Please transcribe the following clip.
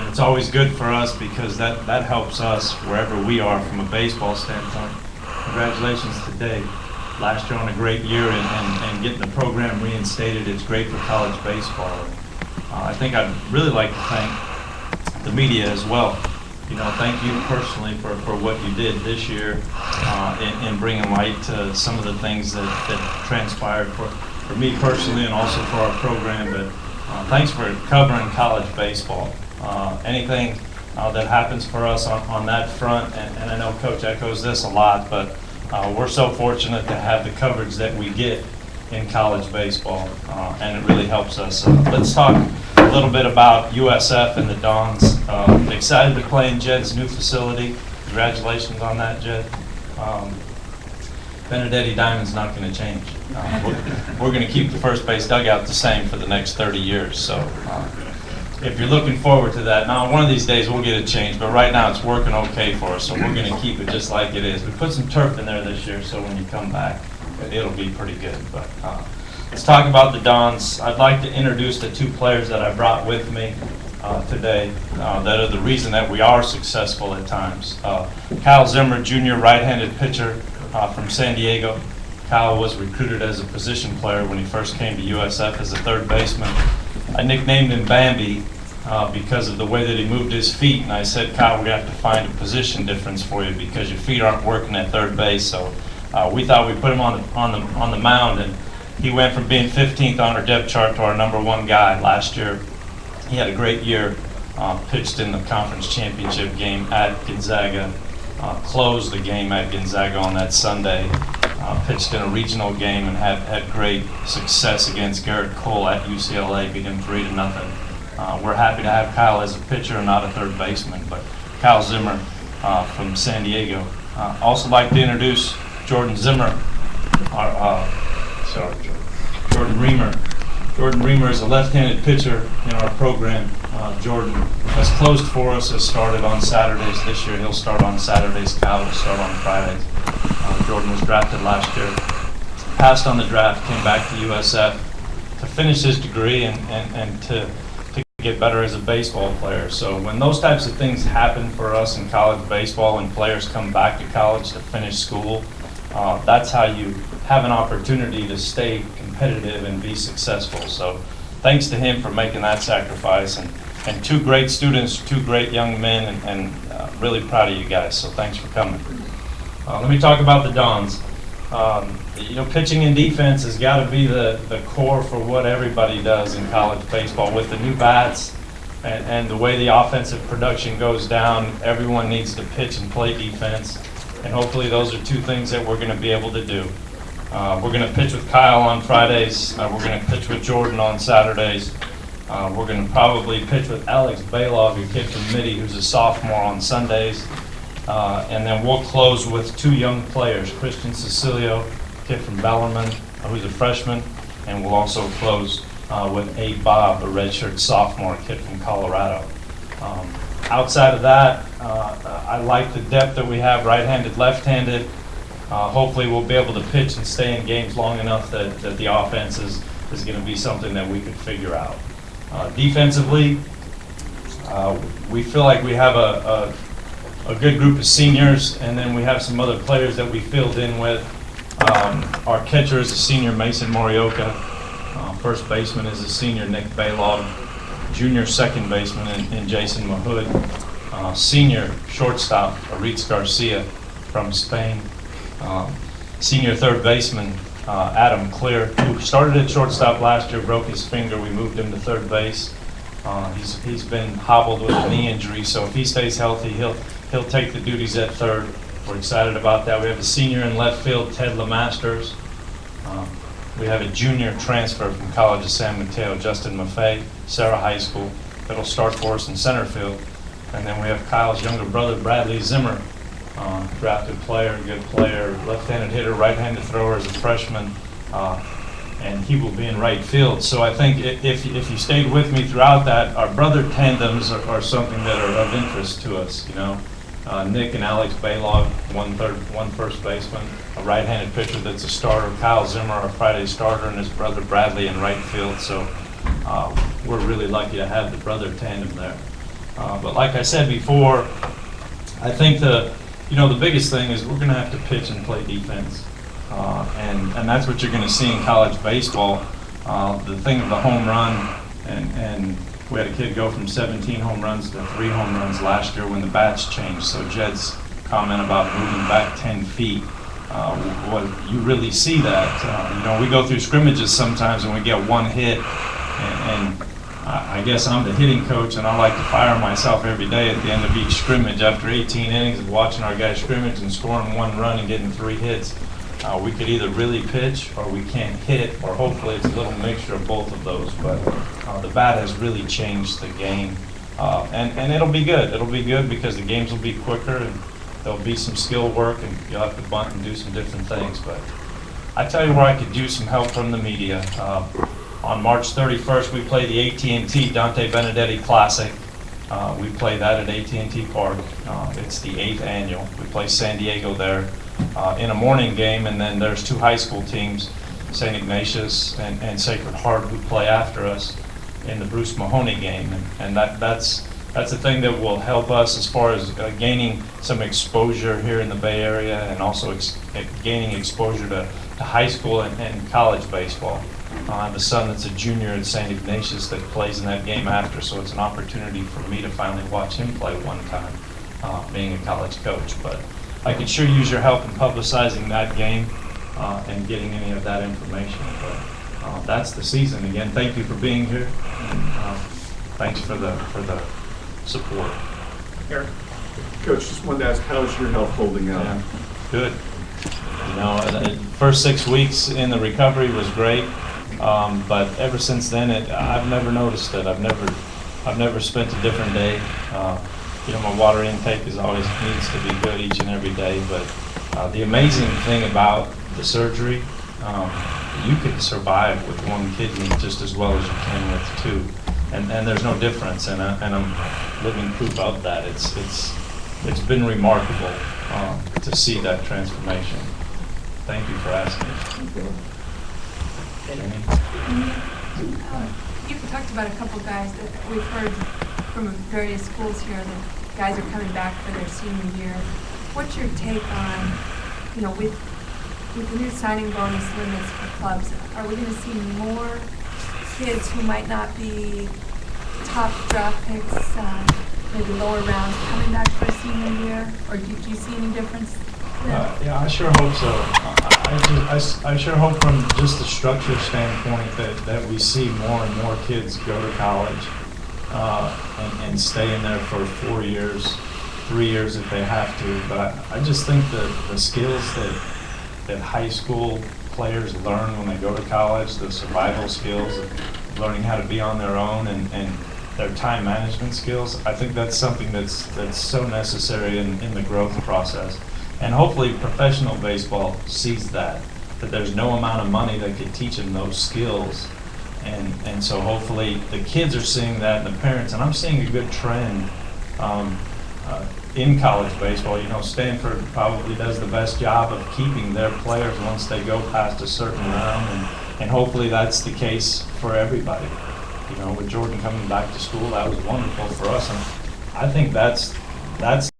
it's always good for us because that helps us wherever we are from a baseball standpoint. Congratulations to Dave. Last year on a great year and getting the program reinstated. It's great for college baseball. I think I'd really like to thank the media as well. Thank you personally for what you did this year in bringing light to some of the things that transpired for me personally and also for our program. But thanks for covering college baseball. Anything that happens for us on that front, and I know Coach echoes this a lot, but we're so fortunate to have the coverage that we get in college baseball, and it really helps us. Let's talk a little bit about USF and the Dons. Excited to play in Jed's new facility. Congratulations on that, Jed. Benedetti Diamond's not going to change. We're going to keep the first base dugout the same for the next 30 years. So if you're looking forward to that, now one of these days we'll get it changed, but right now it's working okay for us, so we're going to keep it just like it is. We put some turf in there this year, so when you come back, it'll be pretty good. But let's talk about the Dons. I'd like to introduce the two players that I brought with me today that are the reason that we are successful at times. Kyle Zimmer, junior right-handed pitcher from San Diego. Kyle was recruited as a position player when he first came to USF as a third baseman. I nicknamed him Bambi because of the way that he moved his feet, and I said, Kyle, we're going to have to find a position difference for you because your feet aren't working at third base. So we thought we'd put him on the mound, and he went from being 15th on our depth chart to our #1 guy last year. He had a great year, pitched in the conference championship game at Gonzaga, closed the game at Gonzaga on that Sunday, pitched in a regional game and had great success against Garrett Cole at UCLA, beat him 3-0. We're happy to have Kyle as a pitcher and not a third baseman, but Kyle Zimmer from San Diego. Also like to introduce Jordan Zimmer, Jordan Reamer. Jordan Reamer is a left-handed pitcher in our program. Jordan has closed for us, has started on Saturdays this year. He'll start on Saturdays. Kyle will start on Fridays. Jordan was drafted last year, passed on the draft, came back to USF to finish his degree and to get better as a baseball player. So when those types of things happen for us in college baseball and players come back to college to finish school, that's how you have an opportunity to stay competitive and be successful. So thanks to him for making that sacrifice, and two great students, two great young men, and really proud of you guys. So thanks for coming. Let me talk about the Dons. Pitching and defense has got to be the core for what everybody does in college baseball. With the new bats and the way the offensive production goes down, everyone needs to pitch and play defense. And hopefully those are two things that we're going to be able to do. We're going to pitch with Kyle on Fridays. We're going to pitch with Jordan on Saturdays. We're going to probably pitch with Alex Bailog, a kid from Mitty, who's a sophomore, on Sundays. And then we'll close with two young players, Christian Cecilio, kid from Bellarmine, who's a freshman, and we'll also close with Abe Bob, a redshirt sophomore, kid from Colorado. Outside of that, I like the depth that we have, right-handed, left-handed. Hopefully we'll be able to pitch and stay in games long enough that the offense is going to be something that we could figure out. Defensively, we feel like we have a good group of seniors, and then we have some other players that we filled in with. Our catcher is a senior, Mason Morioka. First baseman is a senior, Nick Bailog. Junior second baseman in Jason Mahood. Senior shortstop, Aritz Garcia from Spain. Senior third baseman, Adam Clear, who started at shortstop last year, broke his finger. We moved him to third base. He's been hobbled with a knee injury, so if he stays healthy, he'll take the duties at third. We're excited about that. We have a senior in left field, Ted LeMasters. We have a junior transfer from College of San Mateo, Justin Maffei, Sarah High School, that'll start for us in center field. And then we have Kyle's younger brother, Bradley Zimmer, drafted player, good player, left-handed hitter, right-handed thrower as a freshman, and he will be in right field. So I think if you stayed with me throughout that, our brother tandems are something that are of interest to us, Nick and Alex Bailog, one first baseman, a right-handed pitcher that's a starter, Kyle Zimmer, our Friday starter, and his brother Bradley in right field. So we're really lucky to have the brother tandem there. But like I said before, I think the biggest thing is we're going to have to pitch and play defense. And that's what you're going to see in college baseball. The thing of the home run, and we had a kid go from 17 home runs to 3 home runs last year when the bats changed. So Jed's comment about moving back 10 feet, you really see that. We go through scrimmages sometimes and we get one hit, and I guess I'm the hitting coach, and I like to fire myself every day at the end of each scrimmage after 18 innings of watching our guys scrimmage and scoring 1 run and getting 3 hits. We could either really pitch or we can't hit, or hopefully it's a little mixture of both of those. But the bat has really changed the game, and it'll be good. It'll be good because the games will be quicker, and there'll be some skill work, and you'll have to bunt and do some different things. But I tell you where I could use some help from the media. On March 31st, we play the AT&T Dante Benedetti Classic. We play that at AT&T Park. It's the 8th annual. We play San Diego there in a morning game, and then there's 2 high school teams, St. Ignatius and Sacred Heart, who play after us in the Bruce Mahoney game. And that's the thing that will help us as far as gaining some exposure here in the Bay Area, and also gaining exposure to high school and college baseball. I have a son that's a junior at St. Ignatius that plays in that game after, so it's an opportunity for me to finally watch him play one time, being a college coach. But I could sure use your help in publicizing that game and getting any of that information. But that's the season. Again, thank you for being here, and thanks for the support. Eric, Coach, just wanted to ask, how is your health holding up? Yeah, good. The first 6 weeks in the recovery was great. But ever since then, I've never noticed it. I've never spent a different day. My water intake always needs to be good each and every day. But the amazing thing about the surgery, you could survive with 1 kidney just as well as you can with 2, and there's no difference. And I'm living proof of that. It's been remarkable to see that transformation. Thank you for asking. You've talked about a couple guys that we've heard from various schools here that guys are coming back for their senior year. What's your take on, with the new signing bonus limits for clubs, are we going to see more kids who might not be top draft picks, maybe lower rounds, coming back for a senior year? Or do you see any difference? Yeah, I sure hope so. I sure hope from just the structure standpoint that we see more and more kids go to college and stay in there for 4 years, 3 years if they have to. But I just think that the skills that high school players learn when they go to college, the survival skills, of learning how to be on their own, and their time management skills, I think that's something that's so necessary in the growth process. And hopefully professional baseball sees that there's no amount of money that could teach them those skills. And so hopefully the kids are seeing that, and the parents, and I'm seeing a good trend in college baseball. Stanford probably does the best job of keeping their players once they go past a certain round, and hopefully that's the case for everybody. With Jordan coming back to school, that was wonderful for us, and I think that's